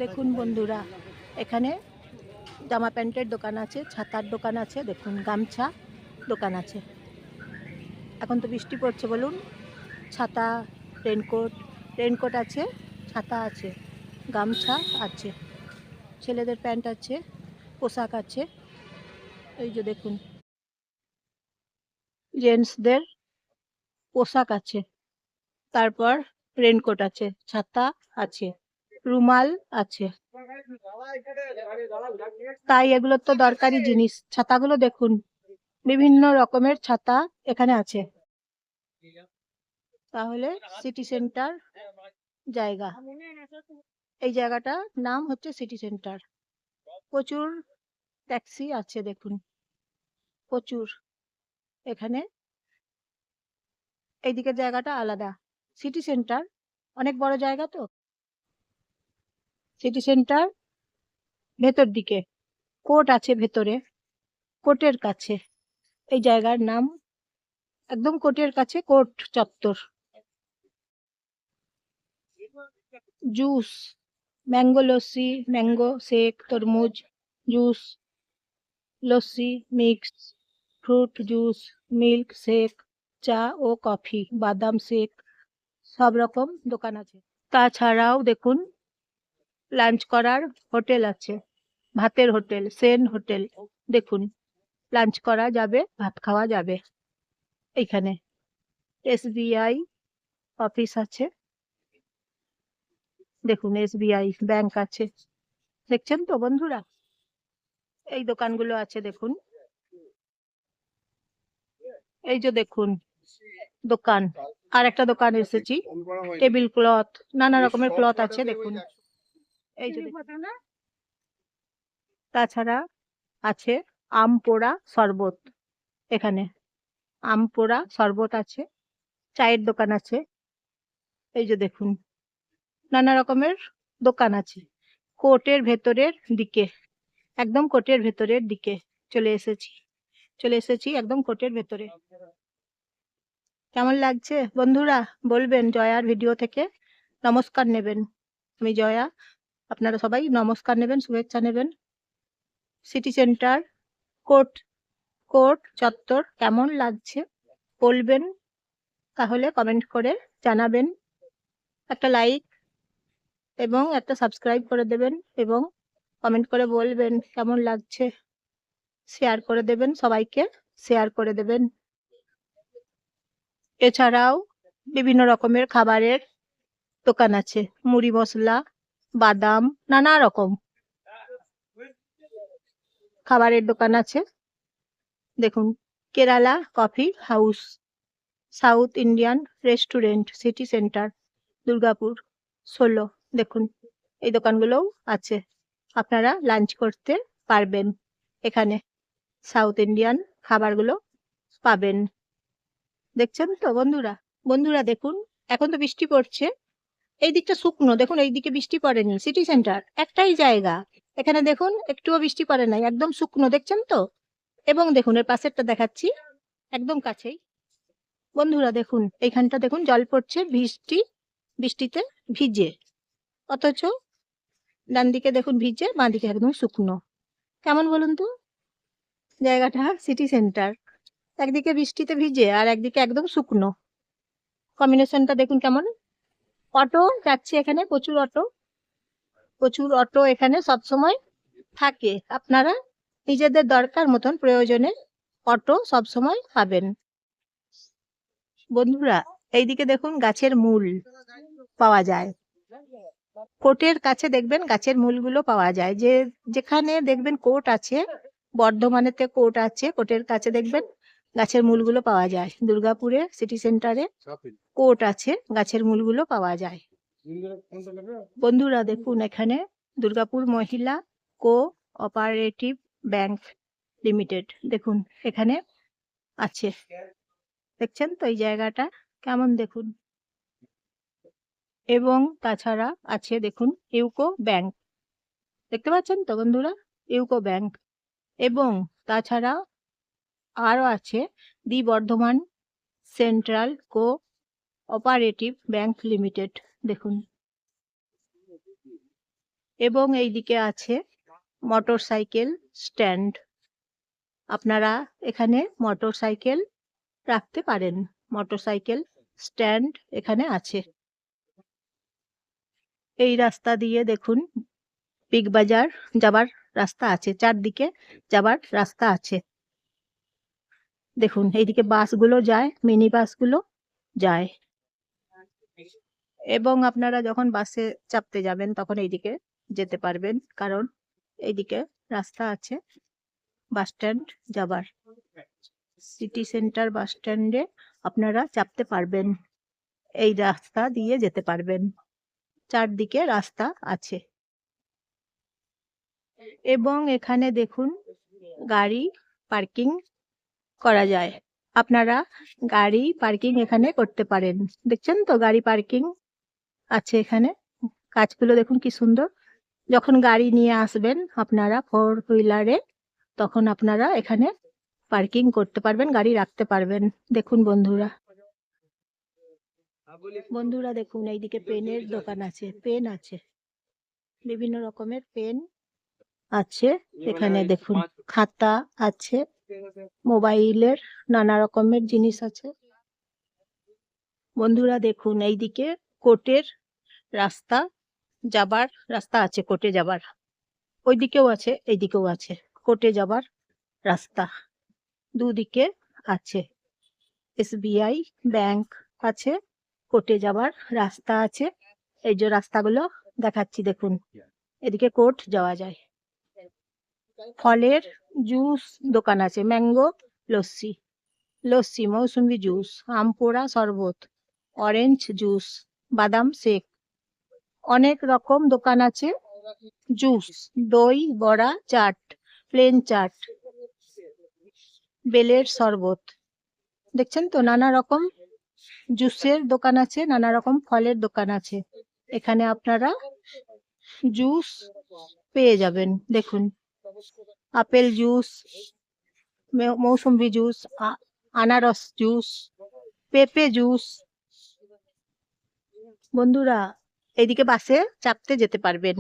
দেখুন বন্ধুরা, এখানে জামা প্যান্টের দোকান আছে, ছাতার দোকান আছে, দেখুন গামছা দোকান আছে। এখন তো বৃষ্টি পড়ছে, বলুন, ছাতা, রেনকোট, রেনকোট আছে, ছাতা আছে, গামছা আছে, ছেলেদের প্যান্ট আছে, পোশাক আছে। এই যে দেখুন, জেন্টসদের পোশাক আছে, তারপর রেনকোট আছে, ছাতা আছে, রুমাল আছে। তাই এগুলো তো দরকারি জিনিস। ছাতাগুলো দেখুন, বিভিন্ন রকমের ছাতা এখানে আছে। তাহলে সিটি সেন্টার জায়গা, এই জায়গাটার নাম হচ্ছে সিটি সেন্টার। প্রচুর ট্যাক্সি আছে, দেখুন প্রচুর। এখানে এইদিকে জায়গাটা আলাদা। সিটি সেন্টার অনেক বড় জায়গা তো। সিটি সেন্টার ভেতর দিকে, কোর্ট আছে ভেতরে, কোর্টের কাছে এই জায়গার নাম, একদম কোর্টের কাছে, কোর্ট চত্বর। Juice, mango lassi, mango shake, তরমুজ juice, lassi mix, fruit juice, milk shake, চা ও কফি, বাদাম শেক, সব রকম দোকান আছে। তাছাড়াও দেখুন, লাঞ্চ করার হোটেল আছে, ভাতের হোটেল, সেন হোটেল। দেখুন, লাঞ্চ করা যাবে, ভাত খাওয়া যাবে। এইখানে এসবিআই অফিস আছে, দেখুন এসবিআই ব্যাংক আছে। দেখছেন তো বন্ধুরা, এই দোকানগুলো আছে দেখুন। এই যে দেখুন দোকান, আর একটা দোকান এসেছি, টেবিল ক্লথ, নানা রকমের ক্লথ আছে দেখুন। এই যে তাছাড়া আছে আম পোড়া শরবত, এখানে আম পোড়া শরবত আছে, চায়ের দোকান আছে। এই যে দেখুন, নানা রকমের দোকান আছে। কোর্টের ভেতরের দিকে, একদম কোর্টের ভেতরের দিকে চলে এসেছি একদম কোর্টের ভেতরে। কেমন লাগছে বন্ধুরা, বলবেন। জয়ার ভিডিও থেকে নমস্কার নেবেন, আমি জয়া, আপনারা সবাই নমস্কার নেবেন, শুভেচ্ছা নেবেন। সিটি সেন্টার কোর্ট, কোর্ট চত্বর কেমন লাগছে বলবেন, তাহলে কমেন্ট করে জানাবেন। একটা লাইক এবং একটা সাবস্ক্রাইব করে দেবেন, এবং কমেন্ট করে বলবেন কেমন লাগছে। শেয়ার করে দেবেন, সবাইকে শেয়ার করে দেবেন। এছাড়াও বিভিন্ন রকমের খাবারের দোকান আছে, মুড়ি মশলা, বাদাম, নানা রকম খাবারের দোকান আছে। দেখুন, Kerala coffee house, south Indian restaurant, city centre, Durgapur 16। দেখুন, এই দোকানগুলোও আছে, আপনারা লাঞ্চ করতে পারবেন। এখানে সাউথ ইন্ডিয়ান খাবারগুলো পাবেন। দেখছেন তো বন্ধুরা, বন্ধুরা দেখুন, এখন তো বৃষ্টি পড়ছে, এই দিকটা শুকনো, দেখুন এই দিকে বৃষ্টি পড়েনি। সিটি সেন্টার একটাই জায়গা, এখানে দেখুন একটুও বৃষ্টি পড়ে নাই, একদম শুকনো, দেখছেন তো। এবং দেখুন এর পাশেরটা দেখাচ্ছি, একদম কাছেই। বন্ধুরা দেখুন, এইখানটা দেখুন জল পড়ছে, বৃষ্টিতে ভিজে, অথচ ডান দিকে দেখুন ভিজে, বাঁ দিকে একদম শুকনো। কেমন বলুন তো জায়গাটা? সিটি সেন্টার, একদিকে বৃষ্টিতে ভিজে আর একদিকে একদম শুকনো, কম্বিনেশনটা দেখুন কেমন। অটো যাচ্ছে এখানে, প্রচুর অটো এখানে সব সময় থাকে। আপনারা নিজেদের দরকার মতন প্রয়োজনে অটো সব সময় পাবেন। বন্ধুরা এইদিকে দেখুন গাছের মূল পাওয়া যায়, কোর্টের কাছে দেখবেন গাছের মূলগুলো পাওয়া যায়। যেখানে দেখবেন কোর্ট আছে, বর্ধমানেতে কোর্ট আছে, কোর্টের কাছে দেখবেন গাছের মূলগুলো পাওয়া যায়। দুর্গাপুরে সিটি সেন্টারে কোর্ট আছে, গাছের মূলগুলো পাওয়া যায়। বন্ধুরা দেখুন, এখানে দুর্গাপুর মহিলা কো অপারেটিভ ব্যাংক লিমিটেড, দেখুন এখানে আছে। দেখছেন তো এই জায়গাটা কেমন, দেখুন। এবং তাছাড়া আছে দেখুন ইউকো ব্যাংক, দেখতে পাচ্ছেন তো বন্ধুরা, ইউকো ব্যাংক। এবং তাছাড়া আরো আছে the Bardhaman central cooperative bank limited, দেখুন। এবং এইদিকে আছে মোটরসাইকেল স্ট্যান্ড। আপনারা এখানে মোটরসাইকেল রাখতে পারেন। মোটরসাইকেল স্ট্যান্ড এখানে আছে। এই রাস্তা দিয়ে দেখুন বিগ বাজার যাবার রাস্তা আছে, চারদিকে যাবার রাস্তা আছে। দেখুন এইদিকে বাসগুলো যায়, মিনি বাসগুলো যায়। এবং আপনারা যখন বাসে চাপতে যাবেন তখন এইদিকে যেতে পারবেন, কারণ এইদিকে রাস্তা আছে বাস স্ট্যান্ড যাবার। সিটি সেন্টার বাস স্ট্যান্ডে আপনারা চাপতে পারবেন, এই রাস্তা দিয়ে যেতে পারবেন। চারদিকে রাস্তা আছে। এবং এখানে দেখুন গাড়ি পার্কিং করা যায়। আপনারা গাড়ি পার্কিং এখানে করতে পারেন। দেখছেন তো গাড়ি পার্কিং আছে এখানে। কাজগুলো দেখুন কি সুন্দর। যখন গাড়ি নিয়ে আসবেন আপনারা 4 হুইলারে, তখন আপনারা এখানে পার্কিং করতে পারবেন, গাড়ি রাখতে পারবেন। দেখুন বন্ধুরা, বন্ধুরা দেখুন এইদিকে পেনের দোকান আছে, পেন আছে, বিভিন্ন রকমের পেন আছে এখানে। দেখুন খাতা আছে, মোবাইলের নানা রকমের জিনিস আছে। বন্ধুরা দেখুন এইদিকে কোর্টের রাস্তা যাবার রাস্তা আছে, কোর্টে যাবার। ওইদিকেও আছে, এইদিকেও আছে কোর্টে যাবার রাস্তা, দুদিকে আছে। SBI ব্যাংক আছে, কোর্টে যাবার রাস্তা আছে। এই যে রাস্তাগুলো দেখাচ্ছি দেখুন, এদিকে কোর্ট যাওয়া যায়। ফলের জুস দোকান আছে, ম্যাঙ্গো লস্যি, লস্যি, মৌসুমী জুস, আম পোড়া শরবত, অরেঞ্জ জুস, বাদাম শেক, অনেক রকম দোকান আছে। জুস, দই বড়া, চাট, প্লেন চাট, বেলের শরবত। দেখছেন তো নানা রকম জুসের দোকান আছে, নানা রকম ফলের দোকান আছে। এখানে আপনারা জুস পেয়ে যাবেন। দেখুন আপেল জুস, মৌসুম্বি জুস, আনারস জুস, পেঁপে জুস। বন্ধুরা এইদিকে বাসে চাপতে যেতে পারবেন।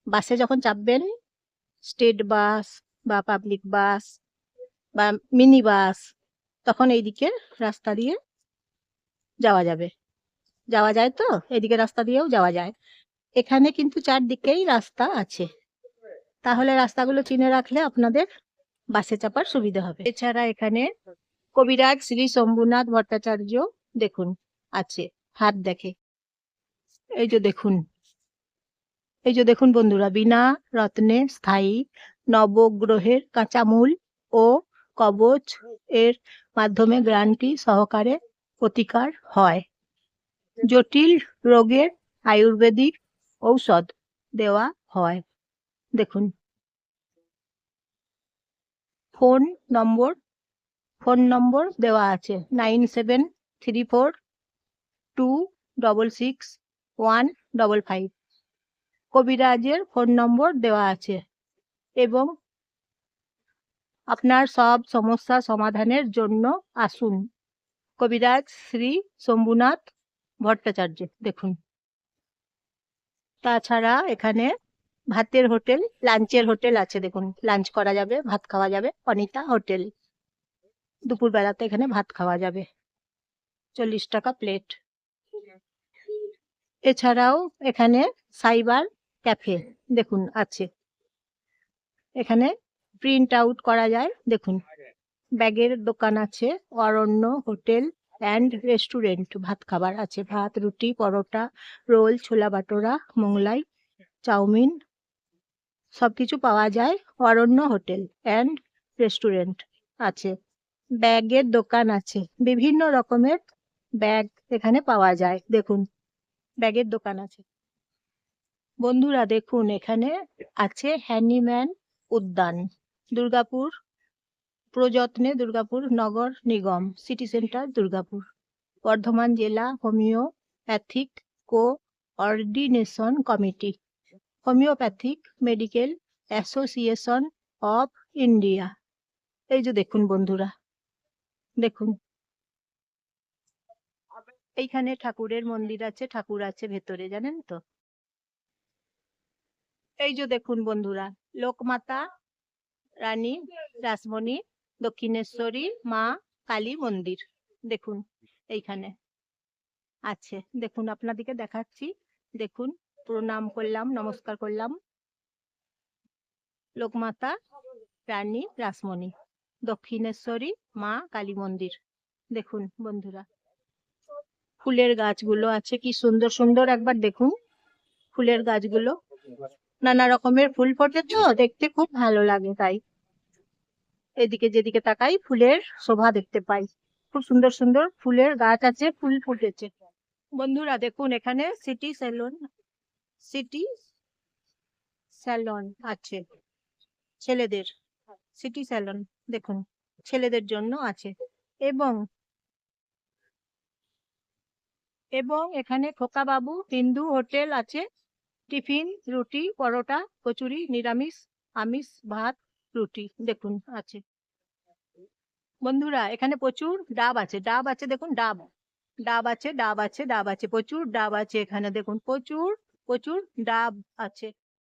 বাসে যখন চাপবেন, স্টেট বাস বা পাবলিক বাস বা মিনি বাস, তখন এইদিকে রাস্তা দিয়ে যাওয়া যাবে। যাওয়া যায় তো, এদিকে রাস্তা দিয়েও যাওয়া যায়। এখানে কিন্তু চারদিকেই রাস্তা আছে, তাহলে রাস্তাগুলো চিনে রাখলে আপনাদের বাসে চাপার সুবিধা হবে। এছাড়া এখানে কবিরাজ শ্রী শম্ভুনাথ ভট্টাচার্য দেখুন আছে, হাত দেখে। এই যে দেখুন, এই যে দেখুন বন্ধুরা, বিনা রত্নে স্থায়ী নবগ্রহের কাঁচামূল ও কবচ এর মাধ্যমে গ্যারান্টি সহকারে প্রতিকার হয়। জটিল রোগের আয়ুর্বেদিক ঔষধ দেওয়া হয়। দেখুন ফোন নম্বর দেওয়া আছে 9734266155। কবিরাজের ফোন নম্বর দেওয়া আছে। এবং আপনার সব সমস্যা সমাধানের জন্য আসুন কবিরাজ শ্রী শম্ভুনাথ ভট্টাচার্য। দেখুন তাছাড়া এখানে ভাতের হোটেল, লাঞ্চের হোটেল আছে। দেখুন লাঞ্চ করা যাবে, ভাত খাওয়া যাবে। অনিতা হোটেল, দুপুর বেলাতে এখানে ভাত খাওয়া যাবে, 40 টাকা প্লেট। এছাড়াও এখানে সাইবার ক্যাফে দেখুন আছে, এখানে প্রিন্ট আউট করা যায়। দেখুন ব্যাগের দোকান আছে, অরণ্য হোটেল অ্যান্ড রেস্টুরেন্ট, ভাত খাবার আছে, ভাত, রুটি, পরোটা, রোল, ছোলা বাটোরা, মোগলাই, চাউমিন সবকিছু পাওয়া যায়। অরণ্য হোটেল অ্যান্ড রেস্টুরেন্ট আছে। ব্যাগের দোকান আছে, বিভিন্ন রকমের ব্যাগ এখানে পাওয়া যায়। দেখুন ব্যাগের দোকান আছে। বন্ধুরা দেখুন এখানে আছে হ্যানিম্যান উদ্যান, দুর্গাপুর প্রযত্নে দুর্গাপুর নগর নিগম, সিটি সেন্টার দুর্গাপুর, বর্ধমান জেলা homeopathic coordination committee, homeopathic medical association of India. এই যে দেখুন বন্ধুরা, দেখুন এইখানে ঠাকুরের মন্দির আছে, ঠাকুর আছে ভেতরে, জানেন তো। এই যে দেখুন বন্ধুরা, লোকমাতা রানী রাসমণি দক্ষিণেশ্বরী মা কালী মন্দির দেখুন এইখানে আছে। দেখুন আপনাদেরকে দেখাচ্ছি, দেখুন প্রণাম করলাম, নমস্কার করলাম। লোকমাতা রানী রাসমণি দক্ষিণেশ্বরী মা কালী মন্দির দেখুন বন্ধুরা। ফুলের গাছগুলো আছে, কি সুন্দর সুন্দর, একবার দেখুন ফুলের গাছগুলো, নানা রকমের ফুল ফোটে তো দেখতে খুব ভালো লাগে, তাই এদিকে যেদিকে তাকাই ফুলের শোভা দেখতে পাই। খুব সুন্দর সুন্দর ফুলের গাছ আছে, ফুল ফুটেছে। বন্ধুরা দেখুন এখানে সিটি স্যালন আছে ছেলেদের, সিটি স্যালন দেখুন ছেলেদের জন্য আছে। এবং এবং এখানে খোকা বাবু হিন্দু হোটেল আছে, টিফিন রুটি পরোটা কচুরি নিরামিষ আমিষ ভাত রুটি দেখুন আছে। বন্ধুরা এখানে প্রচুর ডাব আছে, ডাব আছে দেখুন, ডাব ডাব আছে, ডাব আছে, ডাব আছে, প্রচুর ডাব আছে এখানে দেখুন, প্রচুর প্রচুর ডাব আছে।